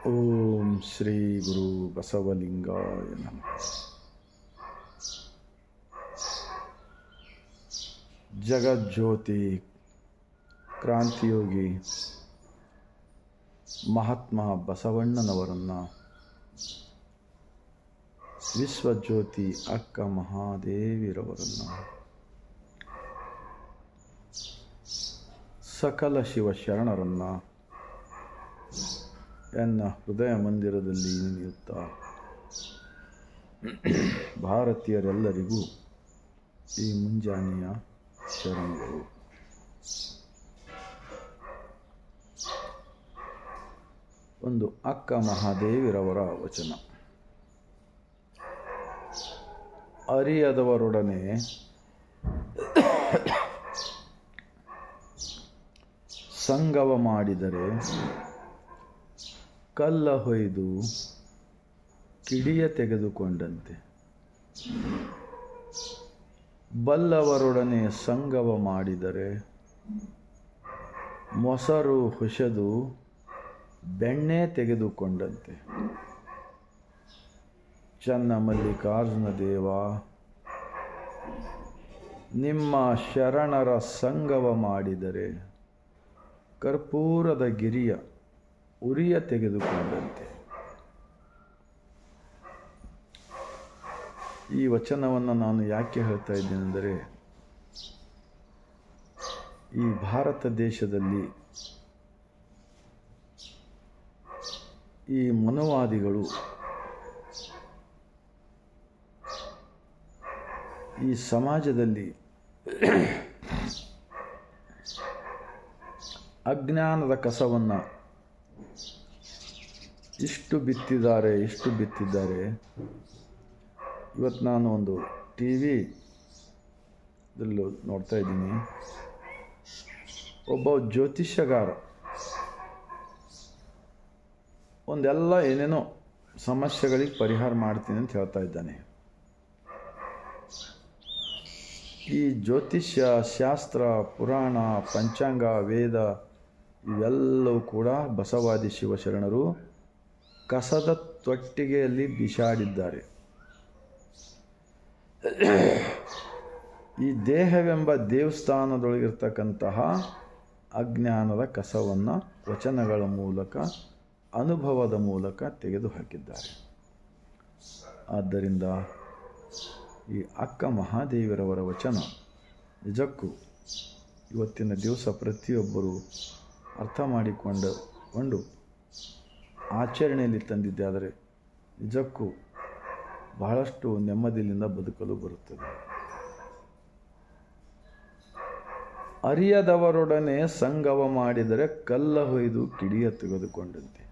ಓಂ ಶ್ರೀ ಗುರು ಬಸವಲಿಂಗಾಯ ನಮಃ. ಜಗಜ್ಯೋತಿ ಕ್ರಾಂತಿಯೋಗಿ ಮಹಾತ್ಮ ಬಸವಣ್ಣನವರನ್ನು, ವಿಶ್ವಜ್ಯೋತಿ ಅಕ್ಕ ಮಹಾದೇವಿರವರನ್ನು, ಸಕಲ ಶಿವಶರಣರನ್ನು ಎನ್ನ ಹೃದಯ ಮಂದಿರದಲ್ಲಿ ನೆನೆಯುತ್ತಾ ಭಾರತೀಯರೆಲ್ಲರಿಗೂ ಈ ಮುಂಜಾನೆಯ ಶರಣಗಳು. ಒಂದು ಅಕ್ಕ ಮಹಾದೇವಿರವರ ವಚನ. ಅರಿಯದವರೊಡನೆ ಸಂಗವ ಮಾಡಿದರೆ ಕಲ್ಲ ಹೊಯ್ದು ಕಿಡಿಯ ತೆಗೆದುಕೊಂಡಂತೆ. ಬಲ್ಲವರೊಡನೆ ಸಂಗವ ಮಾಡಿದರೆ ಮೊಸರು ಹುಷದು ಬೆಣ್ಣೆ ತೆಗೆದುಕೊಂಡಂತೆ. ಚನ್ನಮಲ್ಲಿಕಾರ್ಜುನ ದೇವ, ನಿಮ್ಮ ಶರಣರ ಸಂಗವ ಮಾಡಿದರೆ ಕರ್ಪೂರದ ಗಿರಿಯ ಉರಿಯ ತೆಗೆದುಕೊಂಡಂತೆ. ಈ ವಚನವನ್ನು ನಾನು ಯಾಕೆ ಹೇಳ್ತಾ ಇದ್ದೇನೆಂದರೆ, ಈ ಭಾರತ ದೇಶದಲ್ಲಿ ಈ ಮನುವಾದಿಗಳು ಈ ಸಮಾಜದಲ್ಲಿ ಅಜ್ಞಾನದ ಕಸವನ್ನು ಇಷ್ಟು ಬಿತ್ತಿದ್ದಾರೆ. ಇವತ್ತು ನಾನು ಒಂದು ಟಿ ವಿದಲ್ಲೂ ನೋಡ್ತಾ ಇದ್ದೀನಿ, ಒಬ್ಬ ಜ್ಯೋತಿಷ್ಯಗಾರ ಒಂದೆಲ್ಲ ಏನೇನೋ ಸಮಸ್ಯೆಗಳಿಗೆ ಪರಿಹಾರ ಮಾಡ್ತೀನಿ ಅಂತ ಹೇಳ್ತಾ ಇದ್ದಾನೆ. ಈ ಜ್ಯೋತಿಷ್ಯ ಶಾಸ್ತ್ರ, ಪುರಾಣ, ಪಂಚಾಂಗ, ವೇದ ಇವೆಲ್ಲವೂ ಕೂಡ ಬಸವಾದಿ ಶಿವಶರಣರು ಕಸದ ತೊಟ್ಟಿಗೆಯಲ್ಲಿ ಬಿಸಾಡಿದ್ದಾರೆ. ಈ ದೇಹವೆಂಬ ದೇವಸ್ಥಾನದೊಳಗಿರ್ತಕ್ಕಂತಹ ಅಜ್ಞಾನದ ಕಸವನ್ನು ವಚನಗಳ ಮೂಲಕ, ಅನುಭವದ ಮೂಲಕ ತೆಗೆದುಹಾಕಿದ್ದಾರೆ. ಆದ್ದರಿಂದ ಈ ಅಕ್ಕ ಮಹಾದೇವಿರವರ ವಚನ ನಿಜಕ್ಕೂ ಇವತ್ತಿನ ದಿವಸ ಪ್ರತಿಯೊಬ್ಬರು ಅರ್ಥ ಮಾಡಿಕೊಂಡು ಆಚರಣೆಯಲ್ಲಿ ತಂದಿದ್ದಾದರೆ ನಿಜಕ್ಕೂ ಬಹಳಷ್ಟು ನೆಮ್ಮದಿಯಿಂದ ಬದುಕಲು ಬರುತ್ತದೆ. ಅರಿಯದವರೊಡನೆ ಸಂಗವ ಮಾಡಿದರೆ ಕಲ್ಲ ಹೊಯ್ದು ಕಿಡಿಯ ತೆಗೆದುಕೊಂಡಂತೆ.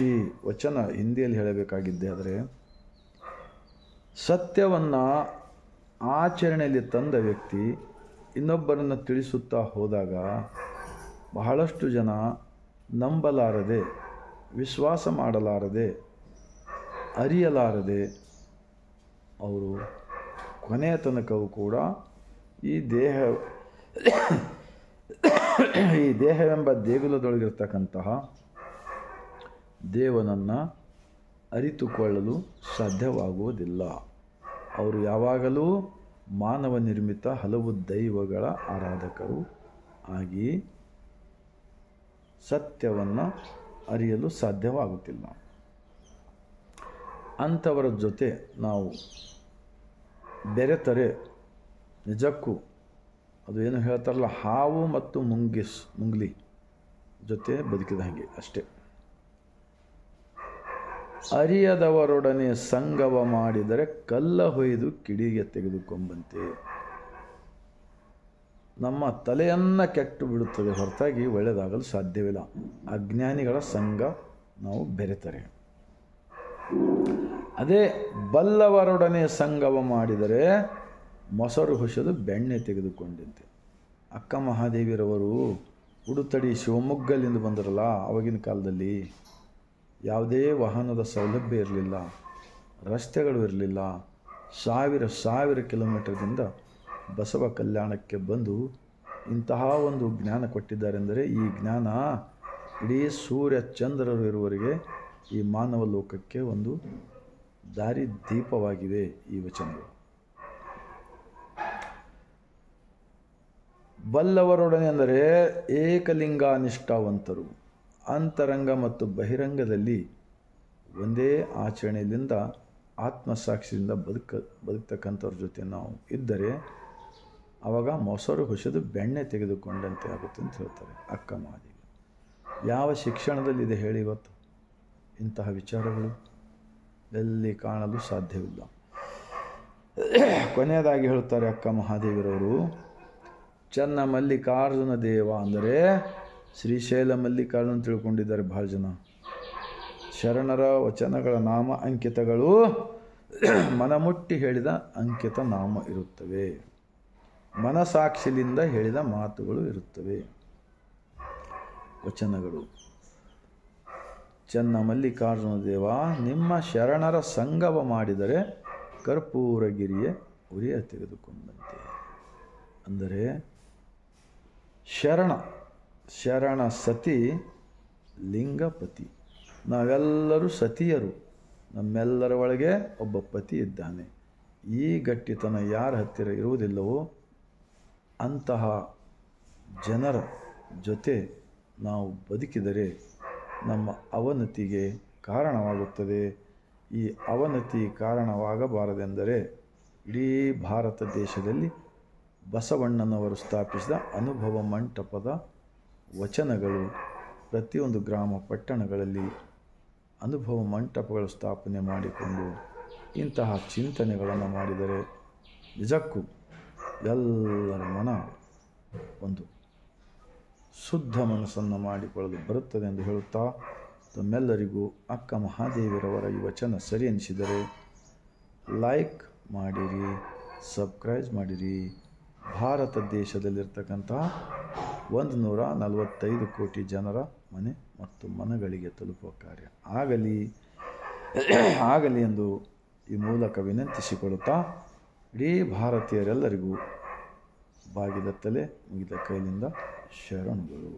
ಈ ವಚನ ಹಿಂದಿಯಲ್ಲಿ ಹೇಳಬೇಕಾಗಿದ್ದೆ, ಆದರೆ ಸತ್ಯವನ್ನು ಆಚರಣೆಯಲ್ಲಿ ತಂದ ವ್ಯಕ್ತಿ ಇನ್ನೊಬ್ಬರನ್ನು ತಿಳಿಸುತ್ತಾ ಹೋದಾಗ ಬಹಳಷ್ಟು ಜನ ನಂಬಲಾರದೆ, ವಿಶ್ವಾಸ ಮಾಡಲಾರದೆ, ಅರಿಯಲಾರದೆ ಅವರು ಕೊನೆಯ ತನಕವೂ ಕೂಡ ಈ ದೇಹವೆಂಬ ದೇಗುಲದೊಳಗಿರ್ತಕ್ಕಂತಹ ದೇವನನ್ನು ಅರಿತುಕೊಳ್ಳಲು ಸಾಧ್ಯವಾಗುವುದಿಲ್ಲ. ಅವರು ಯಾವಾಗಲೂ ಮಾನವ ನಿರ್ಮಿತ ಹಲವು ದೈವಗಳ ಆರಾಧಕರು ಆಗಿ ಸತ್ಯವನ್ನು ಅರಿಯಲು ಸಾಧ್ಯವಾಗುತ್ತಿಲ್ಲ. ಅಂಥವರ ಜೊತೆ ನಾವು ಬೆರೆತರೆ ನಿಜಕ್ಕೂ ಅದು ಏನು ಹೇಳ್ತಾರಲ್ಲ, ಹಾವು ಮತ್ತು ಮುಂಗ್ಲಿ ಜೊತೆ ಬದುಕಿದ ಹಾಗೆ ಅಷ್ಟೇ. ಅರಿಯದವರೊಡನೆ ಸಂಗವ ಮಾಡಿದರೆ ಕಲ್ಲ ಹೊಯ್ದು ಕಿಡಿಗೆ ತೆಗೆದುಕೊಂಬಂತೆ. ನಮ್ಮ ತಲೆಯನ್ನು ಕೆಟ್ಟು ಬಿಡುತ್ತದೆ ಹೊರತಾಗಿ ಒಳ್ಳೆಯದಾಗಲು ಸಾಧ್ಯವಿಲ್ಲ ಅಜ್ಞಾನಿಗಳ ಸಂಘ ನಾವು ಬೆರೆತರೆ. ಅದೇ ಬಲ್ಲವರೊಡನೆ ಸಂಗವ ಮಾಡಿದರೆ ಮೊಸರು ಹುಷದು ಬೆಣ್ಣೆ ತೆಗೆದುಕೊಂಡಂತೆ. ಅಕ್ಕ ಮಹಾದೇವಿರವರು ಉಡುತಡಿ ಶಿವಮೊಗ್ಗಲಿಂದ ಬಂದರಲ್ಲ, ಆವಾಗಿನ ಕಾಲದಲ್ಲಿ ಯಾವುದೇ ವಾಹನದ ಸೌಲಭ್ಯ ಇರಲಿಲ್ಲ, ರಸ್ತೆಗಳು ಇರಲಿಲ್ಲ. ಸಾವಿರ ಕಿಲೋಮೀಟರ್ದಿಂದ ಬಸವ ಕಲ್ಯಾಣಕ್ಕೆ ಬಂದು ಇಂತಹ ಒಂದು ಜ್ಞಾನ ಕೊಟ್ಟಿದ್ದಾರೆಂದರೆ ಈ ಜ್ಞಾನ ಇಡೀ ಸೂರ್ಯ ಚಂದ್ರರು ಇರುವವರೆಗೆ ಈ ಮಾನವ ಲೋಕಕ್ಕೆ ಒಂದು ದಾರಿ ದೀಪವಾಗಿವೆ ಈ ವಚನಗಳು. ಬಲ್ಲವರೊಡನೆ ಅಂದರೆ ಏಕಲಿಂಗಾನಿಷ್ಠಾವಂತರು, ಅಂತರಂಗ ಮತ್ತು ಬಹಿರಂಗದಲ್ಲಿ ಒಂದೇ ಆಚರಣೆಯಿಂದ ಆತ್ಮಸಾಕ್ಷಿಯಿಂದ ಬದುಕ್ತಕ್ಕಂಥವ್ರ ಜೊತೆ ನಾವು ಇದ್ದರೆ ಆವಾಗ ಮೊಸರು ಹುಸಿದು ಬೆಣ್ಣೆ ತೆಗೆದುಕೊಂಡಂತೆ ಆಗುತ್ತೆ ಅಂತ ಹೇಳ್ತಾರೆ ಅಕ್ಕ ಮಹಾದೇವಿ. ಯಾವ ಶಿಕ್ಷಣದಲ್ಲಿ ಇದೆ ಹೇಳಿ ಇವತ್ತು ಇಂತಹ ವಿಚಾರಗಳು? ಎಲ್ಲಿ ಕಾಣಲು ಸಾಧ್ಯವಿಲ್ಲ. ಕೊನೆಯದಾಗಿ ಹೇಳುತ್ತಾರೆ ಅಕ್ಕ ಮಹಾದೇವಿರವರು, ಚನ್ನ ಮಲ್ಲಿಕಾರ್ಜುನ ದೇವ ಅಂದರೆ ಶ್ರೀಶೈಲ ಮಲ್ಲಿಕಾರ್ಜುನ ತಿಳ್ಕೊಂಡಿದ್ದಾರೆ ಭಾಳ ಜನ. ಶರಣರ ವಚನಗಳ ನಾಮ ಅಂಕಿತಗಳು ಮನಮುಟ್ಟಿ ಹೇಳಿದ ಅಂಕಿತ ನಾಮ ಇರುತ್ತವೆ, ಮನಸಾಕ್ಷಿಲಿಂದ ಹೇಳಿದ ಮಾತುಗಳು ಇರುತ್ತವೆ. ವಚನಗಳು: ಚನ್ನ ಮಲ್ಲಿಕಾರ್ಜುನ ದೇವ, ನಿಮ್ಮ ಶರಣರ ಸಂಗಮ ಮಾಡಿದರೆ ಕರ್ಪೂರಗಿರಿಯ ಉರಿಯ ತೆಗೆದುಕೊಂಡಂತೆ. ಅಂದರೆ ಶರಣ ಸತಿ ಲಿಂಗಪತಿ, ನಾವೆಲ್ಲರೂ ಸತಿಯರು, ನಮ್ಮೆಲ್ಲರ ಒಳಗೆ ಒಬ್ಬ ಪತಿ ಇದ್ದಾನೆ. ಈ ಗಟ್ಟಿತನ ಯಾರ ಹತ್ತಿರ ಇರುವುದಿಲ್ಲವೋ ಅಂತಹ ಜನರ ಜೊತೆ ನಾವು ಬದುಕಿದರೆ ನಮ್ಮ ಅವನತಿಗೆ ಕಾರಣವಾಗುತ್ತದೆ. ಈ ಅವನತಿ ಕಾರಣವಾಗಬಾರದೆಂದರೆ ಇಡೀ ಭಾರತ ದೇಶದಲ್ಲಿ ಬಸವಣ್ಣನವರು ಸ್ಥಾಪಿಸಿದ ಅನುಭವ ಮಂಟಪದ ವಚನಗಳು, ಪ್ರತಿಯೊಂದು ಗ್ರಾಮ ಪಟ್ಟಣಗಳಲ್ಲಿ ಅನುಭವ ಮಂಟಪಗಳ ಸ್ಥಾಪನೆ ಮಾಡಿಕೊಂಡು ಇಂತಹ ಚಿಂತನೆಗಳನ್ನು ಮಾಡಿದರೆ ನಿಜಕ್ಕೂ ಎಲ್ಲರ ಮನ ಒಂದು ಶುದ್ಧ ಮನಸ್ಸನ್ನು ಮಾಡಿಕೊಳ್ಳಲು ಬರುತ್ತದೆ ಎಂದು ಹೇಳುತ್ತಾ, ತಮ್ಮೆಲ್ಲರಿಗೂ ಅಕ್ಕ ಮಹಾದೇವಿರವರ ಈ ವಚನ ಸರಿ ಎನಿಸಿದರೆ ಲೈಕ್ ಮಾಡಿರಿ, ಸಬ್ಸ್ಕ್ರೈಬ್ ಮಾಡಿರಿ. ಭಾರತ ದೇಶದಲ್ಲಿರ್ತಕ್ಕಂತಹ 145 ಕೋಟಿ ಜನರ ಮನೆ ಮತ್ತು ಮನಗಳಿಗೆ ತಲುಪುವ ಕಾರ್ಯ ಆಗಲಿ ಎಂದು ಈ ಮೂಲಕ ವಿನಂತಿಸಿಕೊಳ್ಳುತ್ತಾ, ಇಡೀ ಭಾರತೀಯರೆಲ್ಲರಿಗೂ ಬಾಗಿದ ತಲೆ ಮುಗಿದ ಕೈಲಿಂದ ಶರಣುಗಳು.